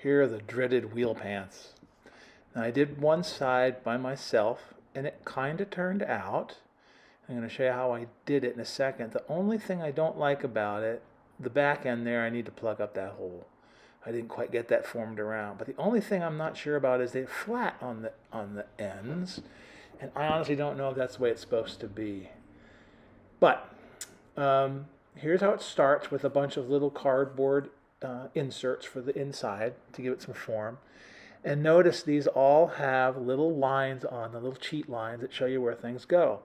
here are the dreaded wheel pants. Now I did one side by myself and it kind of turned out. I'm going to show you how I did it in a second. The only thing I don't like about it, the back end there, I need to plug up that hole. I didn't quite get that formed around. But the only thing I'm not sure about is they're flat on the ends. And I honestly don't know if that's the way it's supposed to be. But here's how it starts with a bunch of little cardboard inserts for the inside to give it some form. And notice these all have little lines on the little cheat lines that show you where things go.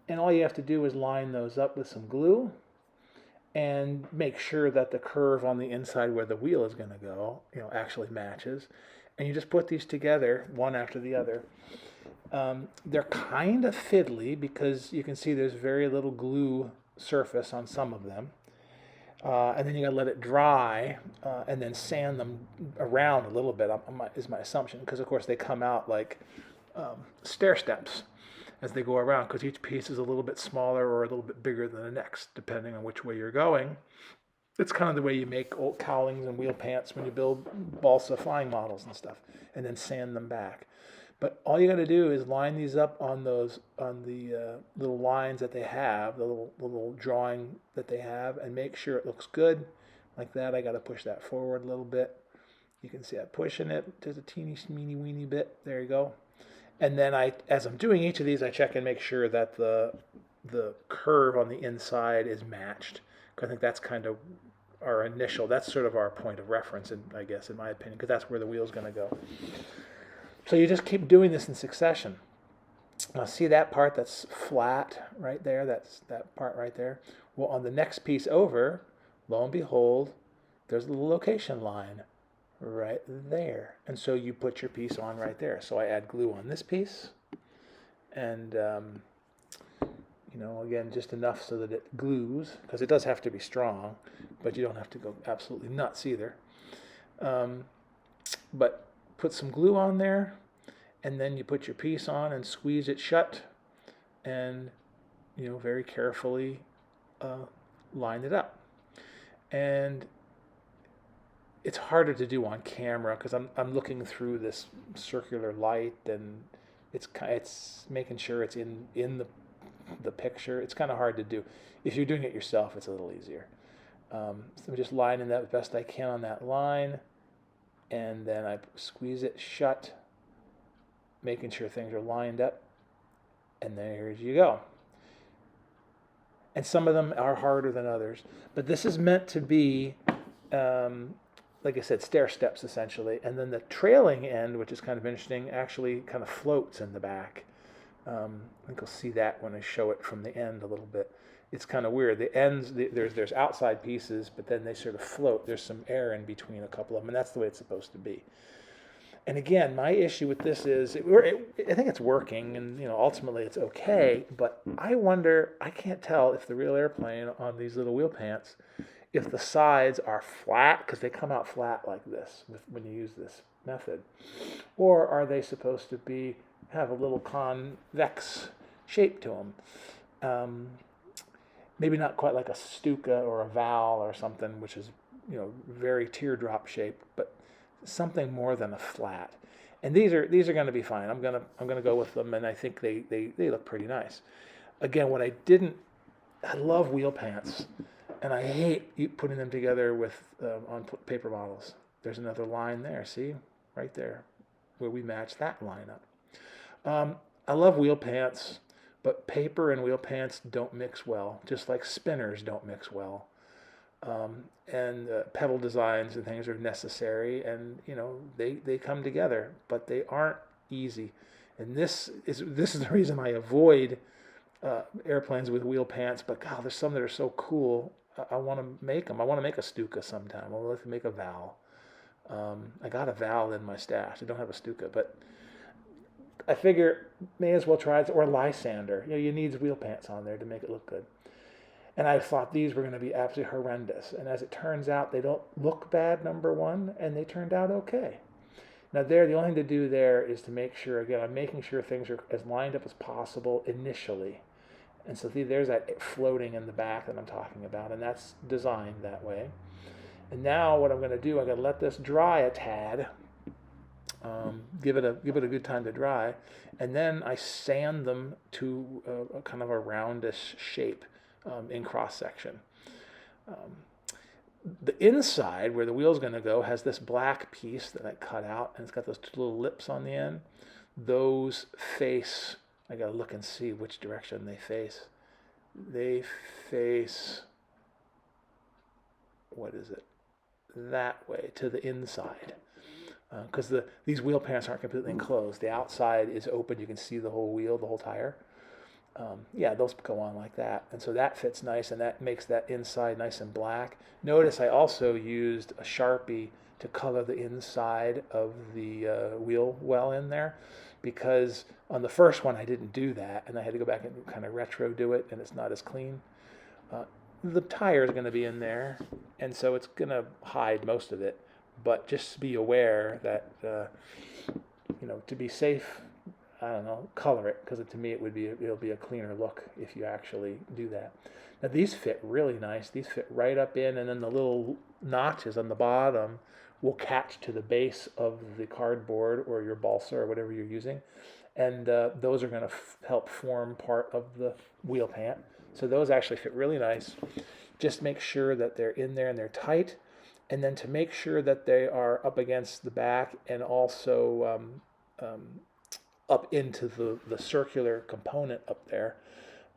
And all you have to do is line those up with some glue and make sure that the curve on the inside where the wheel is going to go, actually matches. And you just put these together one after the other. They're kind of fiddly because you can see there's very little glue surface on some of them. And then you got to let it dry and then sand them around a little bit, is my assumption, because of course they come out like stair steps as they go around, because each piece is a little bit smaller or a little bit bigger than the next, depending on which way you're going. It's kind of the way you make old cowlings and wheel pants when you build balsa flying models and stuff, and then sand them back. But all you got to do is line these up on the little lines that they have, the little drawing that they have, and make sure it looks good. Like that, I got to push that forward a little bit. You can see I'm pushing it just a teeny weeny bit. There you go. And then as I'm doing each of these, I check and make sure that the curve on the inside is matched. Because I think that's kind of that's sort of our point of reference, I guess, in my opinion, because that's where the wheel's going to go. So you just keep doing this in succession. Now see that part that's flat right there? That's that part right there. Well, on the next piece over, lo and behold, there's a little location line right there. And so you put your piece on right there. So I add glue on this piece. And, again, just enough so that it glues, because it does have to be strong, but you don't have to go absolutely nuts either. But put some glue on there, and then you put your piece on and squeeze it shut, and very carefully line it up. And it's harder to do on camera because I'm looking through this circular light, and it's making sure it's in the picture. It's kind of hard to do. If you're doing it yourself, it's a little easier. So I'm just lining that as best I can on that line. And then I squeeze it shut, making sure things are lined up, and there you go. And some of them are harder than others, but this is meant to be, like I said, stair steps essentially. And then the trailing end, which is kind of interesting, actually kind of floats in the back. I think you'll see that when I show it from the end a little bit. It's kind of weird. The ends, there's outside pieces, but then they sort of float. There's some air in between a couple of them, and that's the way it's supposed to be. And again, my issue with this is, I think it's working, and ultimately it's okay, but I can't tell if the real airplane on these little wheel pants, if the sides are flat, because they come out flat like this when you use this method, or are they supposed to have a little convex shape to them? Maybe not quite like a Stuka or a Val or something, which is, very teardrop shaped, but something more than a flat. And these are going to be fine. I'm gonna go with them, and I think they look pretty nice. Again, I love wheel pants, and I hate putting them together with on paper models. There's another line there. See, right there, where we match that line up. I love wheel pants. But paper and wheel pants don't mix well, just like spinners don't mix well. And pedal designs and things are necessary, and they come together, but they aren't easy. And this is the reason I avoid airplanes with wheel pants. But God, there's some that are so cool. I want to make them. I want to make a Stuka sometime. I'll like to make a Val. I got a Val in my stash. I don't have a Stuka, but I figure may as well try it, or Lysander. You need wheel pants on there to make it look good. And I thought these were going to be absolutely horrendous. And as it turns out, they don't look bad, number one, and they turned out okay. Now the only thing to do there is to make sure, again, I'm making sure things are as lined up as possible initially. And so there's that floating in the back that I'm talking about, and that's designed that way. And now what I'm going to do, I'm going to let this dry a tad, give it a good time to dry, and then I sand them to a kind of a roundish shape in cross section. The inside, where the wheel's going to go, has this black piece that I cut out, and it's got those two little lips on the end. Those face, I got to look and see which direction they face. They face, what is it? That way, to the inside. Because these wheel pants aren't completely enclosed. The outside is open. You can see the whole wheel, the whole tire. Yeah, those go on like that. And so that fits nice, and that makes that inside nice and black. Notice I also used a Sharpie to color the inside of the wheel well in there, because on the first one I didn't do that, and I had to go back and kind of retro do it, and it's not as clean. The tire is going to be in there, and so it's going to hide most of it. But just be aware that, to be safe, I don't know, color it, because to me it'll be a cleaner look if you actually do that. Now these fit really nice. These fit right up in, and then the little notches on the bottom will catch to the base of the cardboard or your balsa or whatever you're using, and those are going to help form part of the wheel pant. So those actually fit really nice. Just make sure that they're in there and they're tight, and then to make sure that they are up against the back and also up into the circular component up there.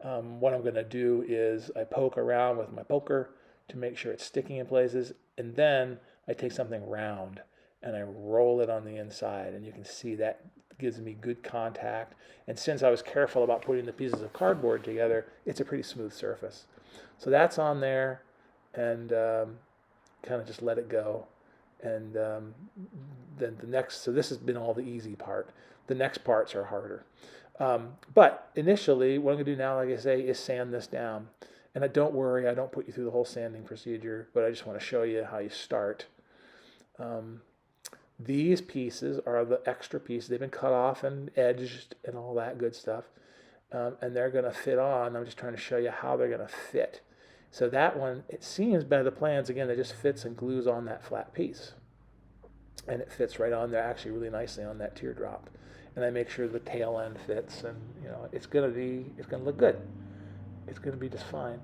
What I'm going to do is I poke around with my poker to make sure it's sticking in places, and then I take something round and I roll it on the inside, and you can see that gives me good contact. And since I was careful about putting the pieces of cardboard together, it's a pretty smooth surface. So that's on there, and kind of just let it go. And then the next, so this has been all the easy part. The next parts are harder. But initially, what I'm going to do now, like I say, is sand this down. And don't worry, I don't put you through the whole sanding procedure, but I just want to show you how you start. These pieces are the extra pieces. They've been cut off and edged and all that good stuff. And they're going to fit on. I'm just trying to show you how they're going to fit. So that one, it seems by the plans, again, it just fits and glues on that flat piece. And it fits right on there actually really nicely on that teardrop. And I make sure the tail end fits, and it's gonna look good. It's gonna be just fine.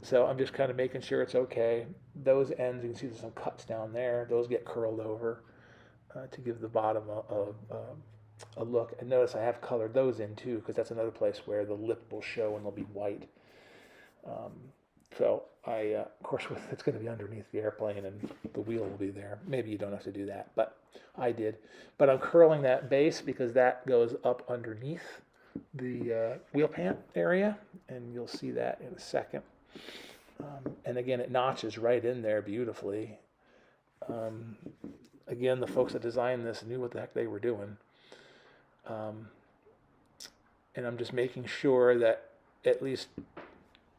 So I'm just kind of making sure it's okay. Those ends, you can see there's some cuts down there. Those get curled over to give the bottom a look. And notice I have colored those in too, because that's another place where the lip will show and they'll be white. So of course, it's going to be underneath the airplane and the wheel will be there. Maybe you don't have to do that, but I did. But I'm curling that base because that goes up underneath the wheel pant area, and you'll see that in a second. And again, it notches right in there beautifully. Again, the folks that designed this knew what the heck they were doing. And I'm just making sure that at least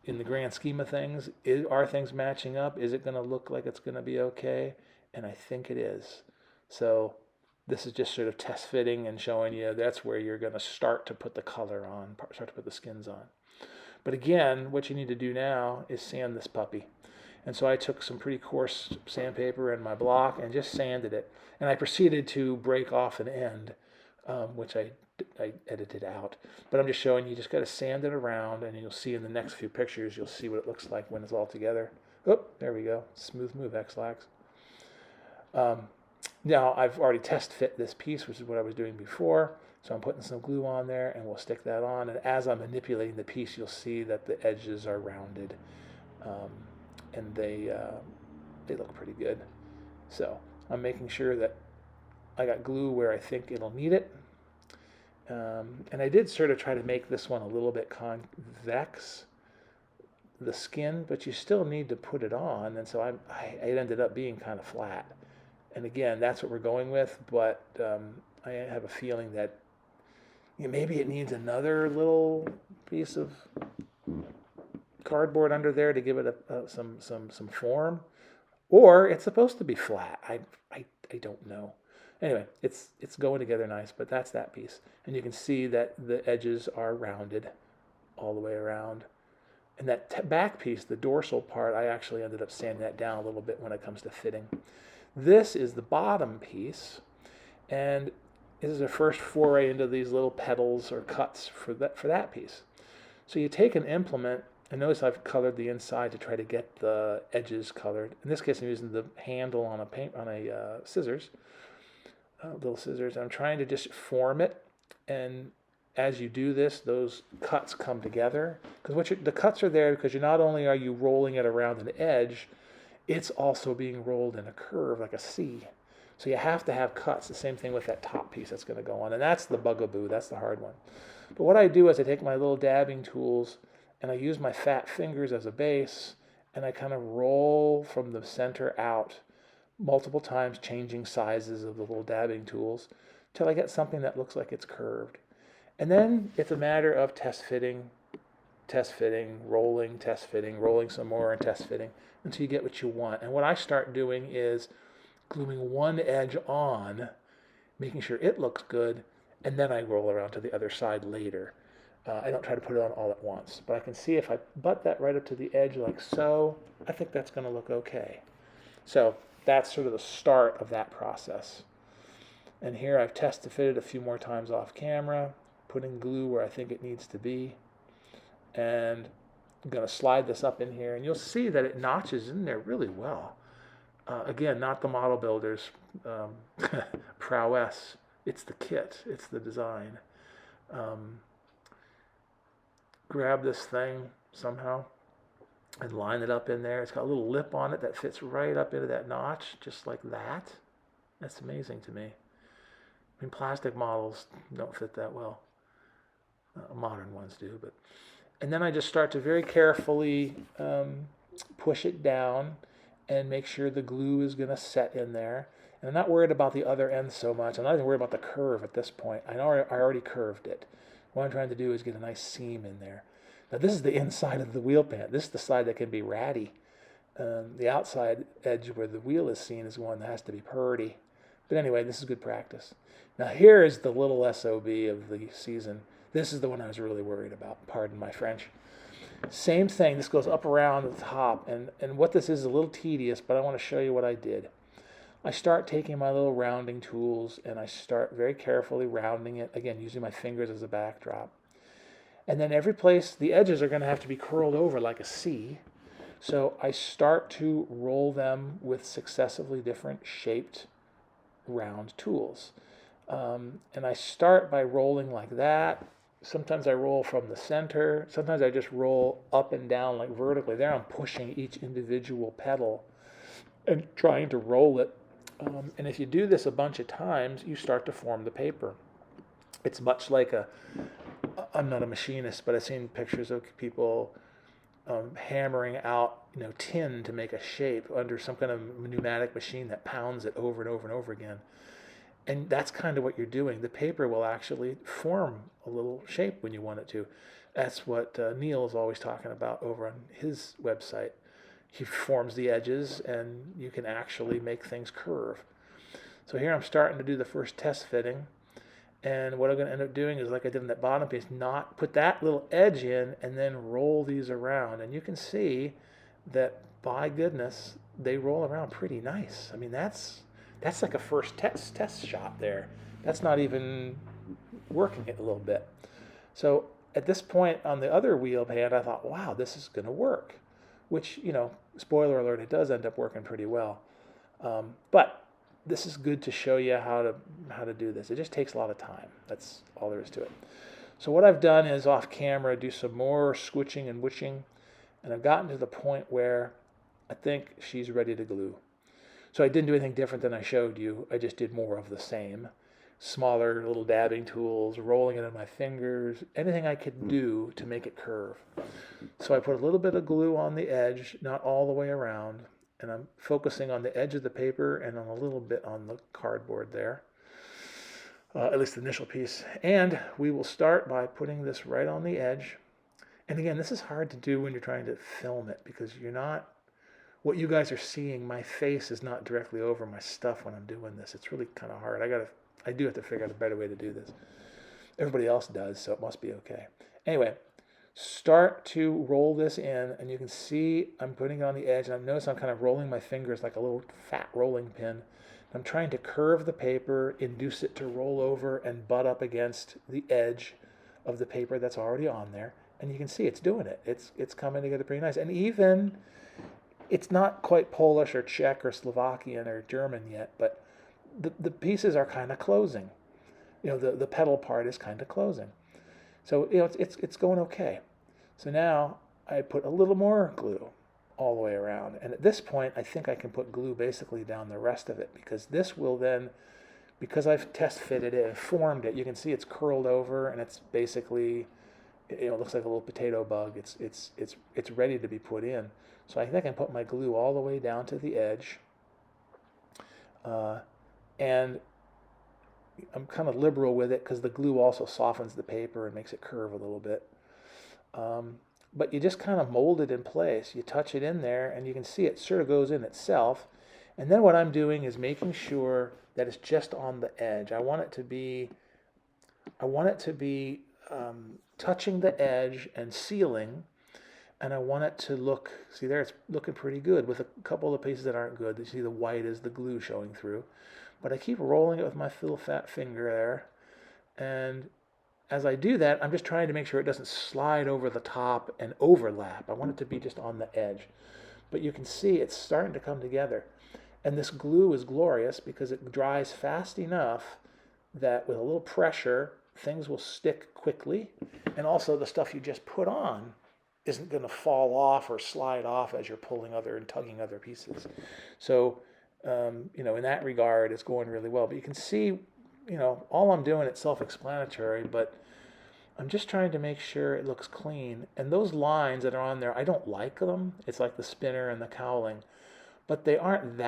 in the grand scheme of things, are things matching up? Is it going to look like it's going to be okay? And I think it is. So this is just sort of test fitting and showing you that's where you're going to start to put the color on, start to put the skins on. But again, what you need to do now is sand this puppy. And so I took some pretty coarse sandpaper and my block and just sanded it. And I proceeded to break off an end, which I edited out. But I'm just showing you just got to sand it around, and you'll see in the next few pictures, you'll see what it looks like when it's all together. Oh, there we go. Smooth move, X-Lax. Now, I've already test fit this piece, which is what I was doing before. So I'm putting some glue on there, and we'll stick that on. And as I'm manipulating the piece, you'll see that the edges are rounded. And they look pretty good. So I'm making sure that I got glue where I think it'll need it. And I did sort of try to make this one a little bit convex, the skin, but you still need to put it on. And so it ended up being kind of flat. And again, that's what we're going with, but I have a feeling that maybe it needs another little piece of cardboard under there to give it some form, or it's supposed to be flat. I don't know. Anyway, it's going together nice, but that's that piece. And you can see that the edges are rounded all the way around. And that back piece, the dorsal part, I actually ended up sanding that down a little bit when it comes to fitting. This is the bottom piece, and this is the first foray into these little petals or cuts for that piece. So you take an implement, and notice I've colored the inside to try to get the edges colored. In this case, I'm using the handle on a scissors, little scissors. I'm trying to just form it, and as you do this, those cuts come together. Because the cuts are there because not only are you rolling it around an edge, it's also being rolled in a curve like a C. So you have to have cuts. The same thing with that top piece that's going to go on. And that's the bugaboo. That's the hard one. But what I do is I take my little dabbing tools and I use my fat fingers as a base, and I kind of roll from the center out multiple times, changing sizes of the little dabbing tools till I get something that looks like it's curved. And then it's a matter of test fitting, rolling, test fitting, rolling some more and test fitting until you get what you want. And what I start doing is gluing one edge on, making sure it looks good, and then I roll around to the other side later. I don't try to put it on all at once, but I can see if I butt that right up to the edge like so, I think that's going to look okay. So that's sort of the start of that process. And here I've test fitted a few more times off camera, putting glue where I think it needs to be. And I'm going to slide this up in here, and you'll see that it notches in there really well. Again, not the model builder's prowess. It's the kit. It's the design. Grab this thing somehow and line it up in there. It's got a little lip on it that fits right up into that notch, just like that. That's amazing to me. I mean, plastic models don't fit that well. Modern ones do, but... And then I just start to very carefully push it down and make sure the glue is going to set in there. And I'm not worried about the other end so much. I'm not even worried about the curve at this point. I already curved it. What I'm trying to do is get a nice seam in there. Now this is the inside of the wheel pan. This is the side that can be ratty. The outside edge where the wheel is seen is one that has to be purdy. But anyway, this is good practice. Now here is the little SOB of the season. This is the one I was really worried about. Pardon my French. Same thing. This goes up around the top. And what this is a little tedious, but I want to show you what I did. I start taking my little rounding tools and I start very carefully rounding it, again, using my fingers as a backdrop. And then every place, the edges are going to have to be curled over like a C. So I start to roll them with successively different shaped round tools. And I start by rolling like that. Sometimes I roll from the center. Sometimes I just roll up and down like vertically. There I'm pushing each individual pedal and trying to roll it. And if you do this a bunch of times, you start to form the paper. It's much like I'm not a machinist, but I've seen pictures of people hammering out, tin to make a shape under some kind of pneumatic machine that pounds it over and over and over again. And that's kind of what you're doing. The paper will actually form a little shape when you want it to. That's what Neil is always talking about over on his website. He forms the edges, and you can actually make things curve. So here I'm starting to do the first test fitting. And what I'm going to end up doing is, like I did in that bottom piece, not put that little edge in and then roll these around. And you can see that, by goodness, they roll around pretty nice. I mean, that's like a first test shot there. That's not even working it a little bit. So at this point on the other wheel pan, I thought, wow, this is going to work. Which, spoiler alert, it does end up working pretty well. But this is good to show you how to do this. It just takes a lot of time. That's all there is to it. So what I've done is off camera do some more squishing and witching, and I've gotten to the point where I think she's ready to glue. So I didn't do anything different than I showed you. I just did more of the same. Smaller little dabbing tools, rolling it in my fingers, anything I could do to make it curve. So I put a little bit of glue on the edge, not all the way around, and I'm focusing on the edge of the paper and on a little bit on the cardboard there, at least the initial piece. And we will start by putting this right on the edge. And again, this is hard to do when you're trying to film it because what you guys are seeing, my face is not directly over my stuff when I'm doing this. It's really kind of hard. I do have to figure out a better way to do this. Everybody else does, so it must be okay. Anyway, start to roll this in, and you can see I'm putting it on the edge, and I notice I'm kind of rolling my fingers like a little fat rolling pin. I'm trying to curve the paper, induce it to roll over and butt up against the edge of the paper that's already on there. And you can see it's doing it. It's coming together pretty nice. And even, it's not quite Polish or Czech or Slovakian or German yet, but the pieces are kind of closing. The pedal part is kind of closing. So, it's going okay. So now I put a little more glue all the way around. And at this point, I think I can put glue basically down the rest of it, because this will then, because I've test fitted it and formed it, you can see it's curled over, and it's basically, it looks like a little potato bug. It's ready to be put in. So I think I can put my glue all the way down to the edge. And I'm kind of liberal with it because the glue also softens the paper and makes it curve a little bit. But you just kind of mold it in place. You touch it in there, and you can see it sort of goes in itself. And then what I'm doing is making sure that it's just on the edge. I want it to be touching the edge and sealing, and I want it to look, see there, it's looking pretty good with a couple of pieces that aren't good. You see the white is the glue showing through. But I keep rolling it with my little fat finger there, and as I do that, I'm just trying to make sure it doesn't slide over the top and overlap. I want it to be just on the edge. But you can see it's starting to come together. And this glue is glorious because it dries fast enough that with a little pressure, things will stick quickly. And also the stuff you just put on isn't going to fall off or slide off as you're pulling other and tugging other pieces. So, in that regard, it's going really well. But you can see, all I'm doing, it's self-explanatory, but I'm just trying to make sure it looks clean. And those lines that are on there, I don't like them. It's like the spinner and the cowling, but they aren't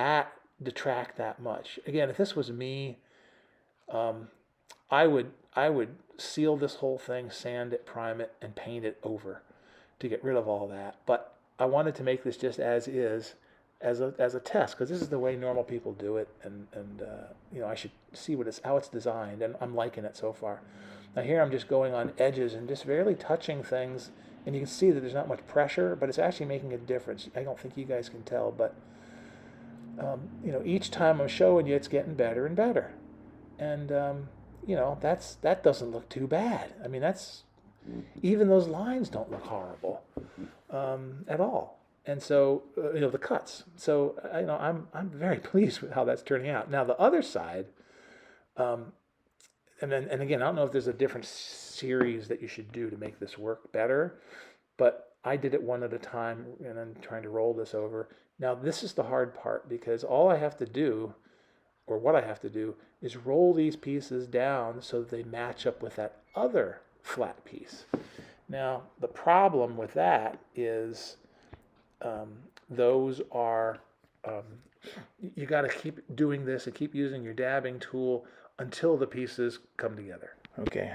detract that much. Again, if this was me, I would seal this whole thing, sand it, prime it, and paint it over to get rid of all that. But I wanted to make this just as is, as a test, because this is the way normal people do it, and I should see how it's designed, and I'm liking it so far. Now here I'm just going on edges and just barely touching things, and you can see that there's not much pressure, but it's actually making a difference. I don't think you guys can tell, but each time I'm showing you, it's getting better and better, and that doesn't look too bad. I mean, even those lines don't look horrible at all. And so, the cuts. So, I'm very pleased with how that's turning out. Now, the other side, and again, I don't know if there's a different series that you should do to make this work better, but I did it one at a time, and then trying to roll this over. Now, this is the hard part, because all I have to do, or what I have to do, is roll these pieces down so that they match up with that other flat piece. Now, the problem with that is those are, you got to keep doing this and keep using your dabbing tool until the pieces come together. Okay,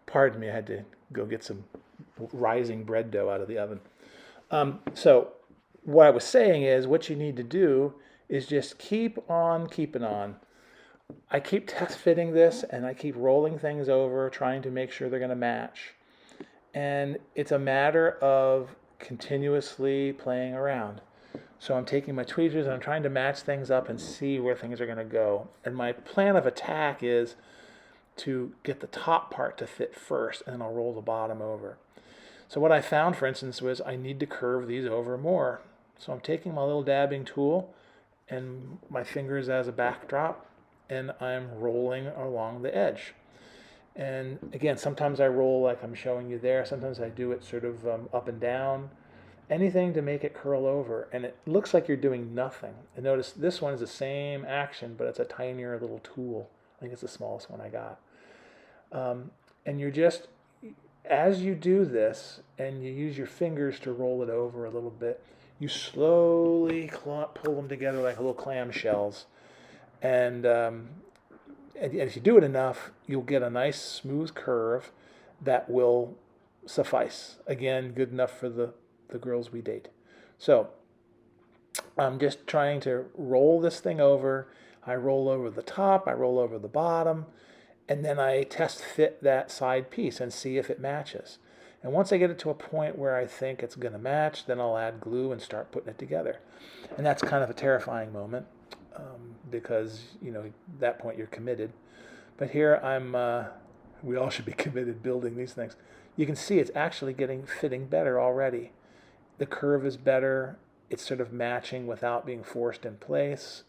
pardon me, I had to go get some rising bread dough out of the oven. So what I was saying is, what you need to do is just keep on keeping on. I keep test fitting this, and I keep rolling things over, trying to make sure they're going to match. And it's a matter of continuously playing around. So I'm taking my tweezers and I'm trying to match things up and see where things are going to go. And my plan of attack is to get the top part to fit first, and then I'll roll the bottom over. So what I found, for instance, was I need to curve these over more. So I'm taking my little dabbing tool and my fingers as a backdrop, and I'm rolling along the edge. And again, sometimes I roll like I'm showing you there. Sometimes I do it sort of up and down. Anything to make it curl over. And it looks like you're doing nothing. And notice this one is the same action, but it's a tinier little tool. I think it's the smallest one I got. And you're just, as you do this, and you use your fingers to roll it over a little bit, you slowly pull them together like little clamshells. And if you do it enough, you'll get a nice smooth curve that will suffice. Again, good enough for the girls we date. So I'm just trying to roll this thing over. I roll over the top, I roll over the bottom, and then I test fit that side piece and see if it matches. And once I get it to a point where I think it's going to match, then I'll add glue and start putting it together. And that's kind of a terrifying moment because, at that point you're committed. But here we all should be committed building these things. You can see it's actually fitting better already. The curve is better. It's sort of matching without being forced in place.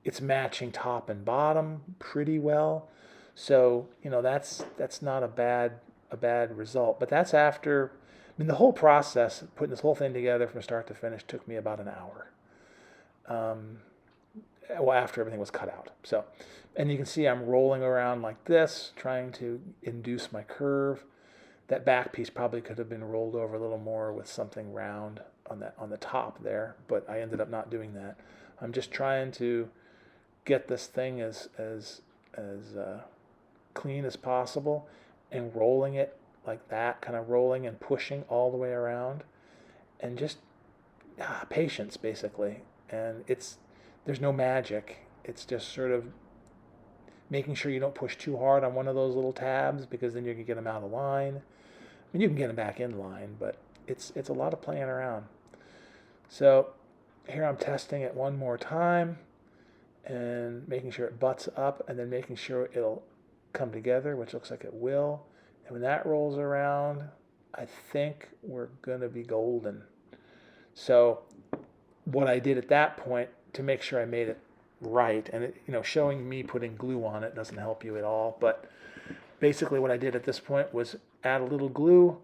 It's matching top and bottom pretty well. So, that's not a bad result. But that's after, the whole process, putting this whole thing together from start to finish took me about an hour. After everything was cut out. So, and you can see I'm rolling around like this, trying to induce my curve. That back piece probably could have been rolled over a little more with something round on the top there, but I ended up not doing that. I'm just trying to get this thing as clean as possible and rolling it like that, kind of rolling and pushing all the way around, and just patience basically. And there's no magic. It's just sort of making sure you don't push too hard on one of those little tabs because then you can get them out of line. You can get them back in line, but it's a lot of playing around. So here I'm testing it one more time and making sure it butts up and then making sure it'll come together, which looks like it will. And when that rolls around, I think we're going to be golden. So what I did at that point to make sure I made it right, and showing me putting glue on it doesn't help you at all, but basically what I did at this point was add a little glue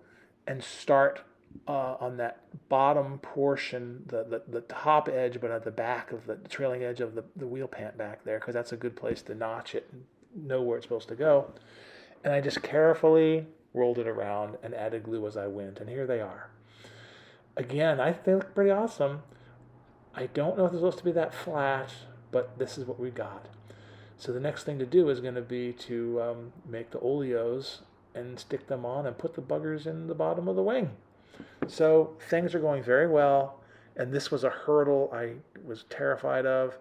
and start on that bottom portion, the top edge, but at the back of the trailing edge of the wheel pant back there, because that's a good place to notch it and know where it's supposed to go. And I just carefully rolled it around and added glue as I went, and here they are. Again, I think they look pretty awesome. I don't know if they're supposed to be that flat, but this is what we got. So the next thing to do is going to be to make the oleos and stick them on and put the buggers in the bottom of the wing. So things are going very well, and this was a hurdle I was terrified of,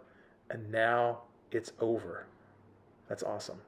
and now it's over. That's awesome.